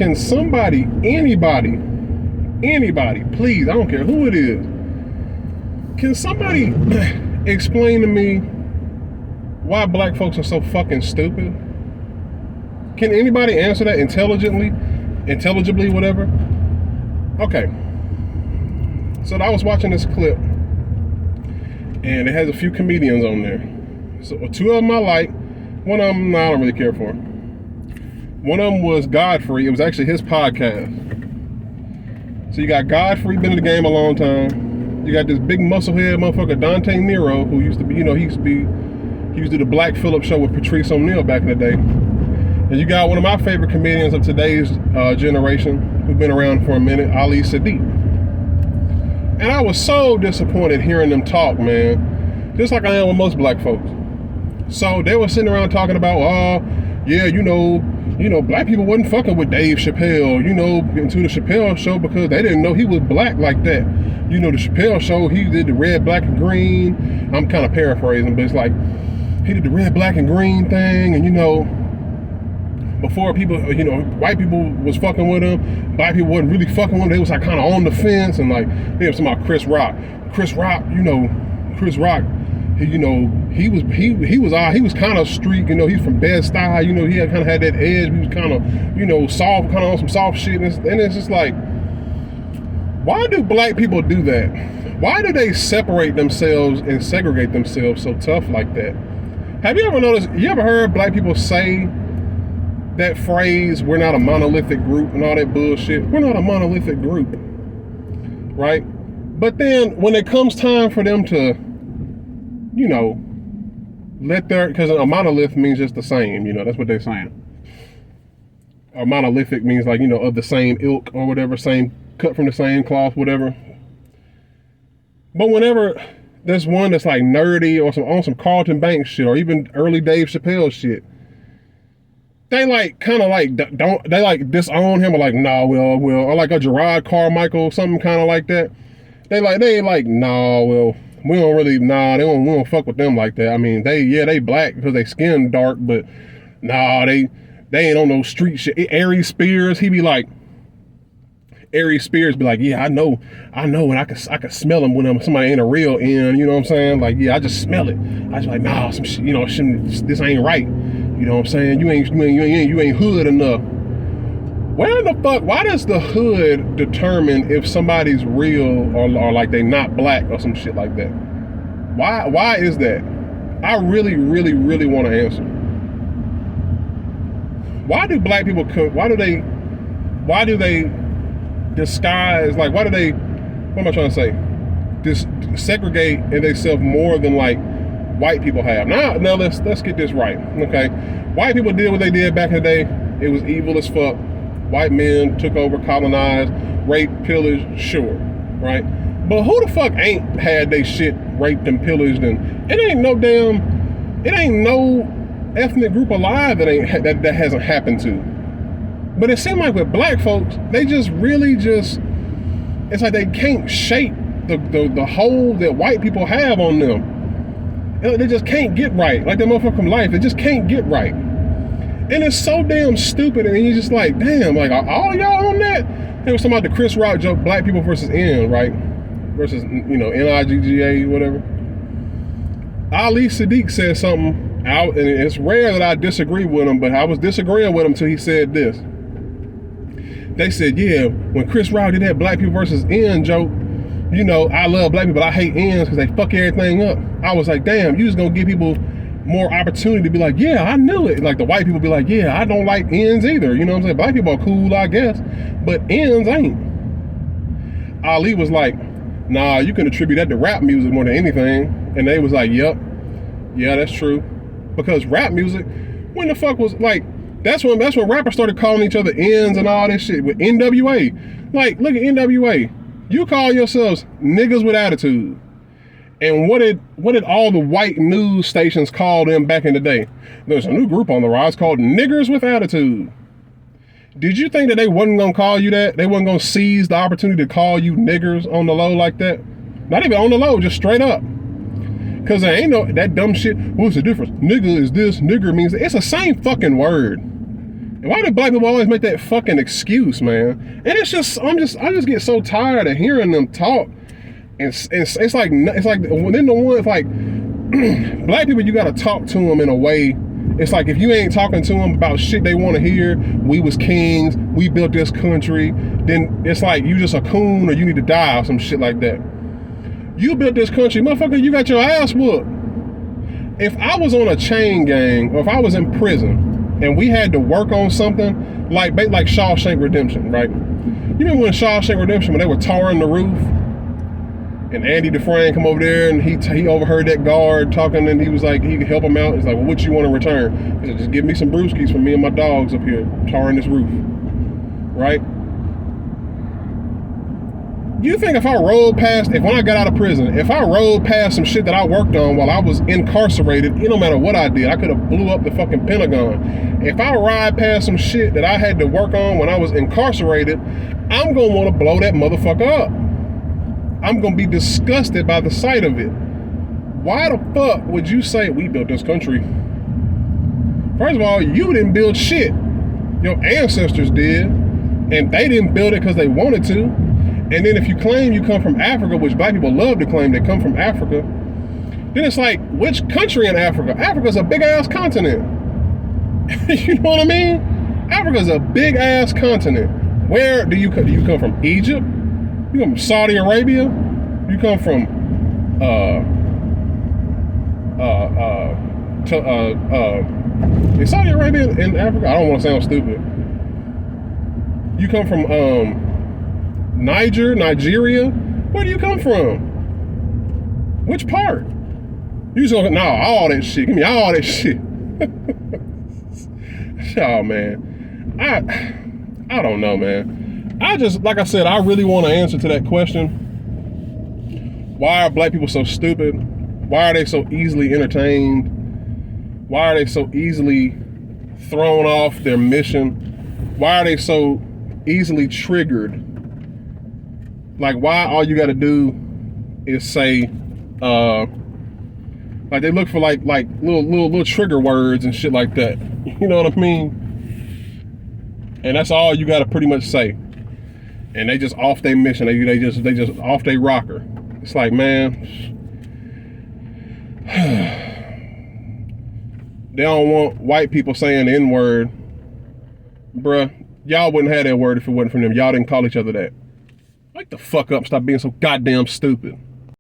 can somebody, anybody, please, I don't care who it is, can somebody explain to me why black folks are so fucking stupid? Can anybody answer that intelligibly, whatever? Okay. So I was watching this clip, and it has a few comedians on there. So two of them I like, one of them I don't really care for. One of them was Godfrey. It was actually his podcast. So you got Godfrey, been in the game a long time. You got this big musclehead motherfucker Dante Nero, who used to be, he used to do the Black Phillip show with Patrice O'Neal back in the day. And you got one of my favorite comedians of today's generation, who's been around for a minute, Ali Sadiq. And I was so disappointed hearing them talk, man. Just like I am with most black folks. So they were sitting around talking about, yeah, you know, black people wasn't fucking with Dave Chappelle, into the Chappelle show because they didn't know he was black like that. The Chappelle show, he did the red, black, and green. I'm kind of paraphrasing, but it's like, he did the red, black, and green thing, and before people, white people was fucking with him, black people wasn't really fucking with him. They was like kind of on the fence, and like, they were talking about Chris Rock. Chris Rock, he was kind of street, he's from Bed-Stuy, he had kind of had that edge. He was kind of, soft, kind of on some soft shit, and it's just like, why do black people do that? Why do they separate themselves and segregate themselves so tough like that? Have you ever noticed, you ever heard black people say that phrase, we're not a monolithic group and all that bullshit? We're not a monolithic group, right? But then when it comes time for them to, because a monolith means just the same, that's what they're saying. A monolithic means like, of the same ilk or whatever, same, cut from the same cloth, whatever. But whenever there's one that's like nerdy or on some Carlton Banks shit or even early Dave Chappelle shit, they like kind of like they like disown him or like, nah, well, or like a Gerard Carmichael, something kind of like that. They ain't like, nah, well, we don't fuck with them like that. I mean, they black because they skin dark, but nah, they ain't on no street shit. Aries Spears, he be like, yeah, I know, and I can smell him when somebody ain't a real end, you know what I'm saying? Like, yeah, I just smell it. I just like, nah, some shit, this ain't right. You know what I'm saying? You ain't hood enough. Where the fuck, why does the hood determine if somebody's real or like they not black or some shit like that? Why is that? I really, really, really want to answer. Why do black people why do they disguise, like, what am I trying to say? Segregate in themselves more than like white people have. Now let's get this right, okay? White people did what they did back in the day. It was evil as fuck. White men took over, colonized, raped, pillaged, sure, right? But who the fuck ain't had they shit raped and pillaged? And it ain't no ethnic group alive that hasn't happened to. But it seemed like with black folks, they just really it's like they can't shake the hold that white people have on them. They just can't get right. Like that motherfucker from Life, they just can't get right. And it's so damn stupid, and you're just like, damn, like, are all y'all on that? They was talking about the Chris Rock joke, black people versus N, right? Versus, Nigga, whatever. Ali Sadiq said something out, and it's rare that I disagree with him, but I was disagreeing with him until he said this. They said, yeah, when Chris Rock did that black people versus N joke, I love black people, but I hate N's because they fuck everything up. I was like, damn, you just gonna give people more opportunity to be like, yeah, I knew it. Like the white people be like, yeah, I don't like N's either. You know what I'm saying? Black people are cool, I guess, but N's ain't. Ali was like, nah, you can attribute that to rap music more than anything. And they was like, yep, yeah, that's true. Because rap music, when the fuck was like, that's when rappers started calling each other N's and all this shit with NWA. Like, look at NWA. You call yourselves niggas with attitude. And what did all the white news stations call them back in the day? There's a new group on the rise called Niggers with Attitude. Did you think that they wasn't gonna call you that? They wasn't gonna seize the opportunity to call you niggers on the low like that? Not even on the low, just straight up. Cause there ain't no that dumb shit. What's the difference? Nigga is this, nigger means that. It's the same fucking word. And why do black people always make that fucking excuse, man? And it's just, I just get so tired of hearing them talk. And it's like then the one, it's like, black people, you gotta talk to them in a way. It's like if you ain't talking to them about shit they want to hear, we was kings, we built this country, then it's like you just a coon or you need to die or some shit like that. You built this country, motherfucker, you got your ass whooped. If I was on a chain gang or if I was in prison and we had to work on something like Shawshank Redemption, right? You remember when Shawshank Redemption, when they were tarring the roof? And Andy Dufresne come over there and he overheard that guard talking and he was like, he could help him out. He's like, well, what you want in return? He said, just give me some brewskis for me and my dogs up here tarring this roof, right? You think if when I got out of prison, if I rode past some shit that I worked on while I was incarcerated, it no matter what I did, I could have blew up the fucking Pentagon. If I ride past some shit that I had to work on when I was incarcerated, I'm gonna want to blow that motherfucker up. I'm gonna be disgusted by the sight of it. Why the fuck would you say we built this country? First of all, you didn't build shit. Your ancestors did, and they didn't build it because they wanted to. And then if you claim you come from Africa, which black people love to claim they come from Africa, then it's like, which country in Africa? Africa's a big ass continent. You know what I mean? Africa's a big ass continent. Where do you come? Do you come from Egypt? You come from Saudi Arabia? You come from is Saudi Arabia in Africa? I don't want to sound stupid. You come from Nigeria? Where do you come from? Which part? You just gonna all that shit. Give me all that shit. Oh man. I don't know, man. I just, like I said, I really want an answer to that question. Why are black people so stupid? Why are they so easily entertained? Why are they so easily thrown off their mission? Why are they so easily triggered? Like, why all you gotta do is say, like they look for like little trigger words and shit like that. You know what I mean? And that's all you gotta pretty much say. And they just off their mission. They just off their rocker. It's like, man, they don't want white people saying the N-word. Bruh, y'all wouldn't have that word if it wasn't from them. Y'all didn't call each other that. Wake the fuck up and stop being so goddamn stupid.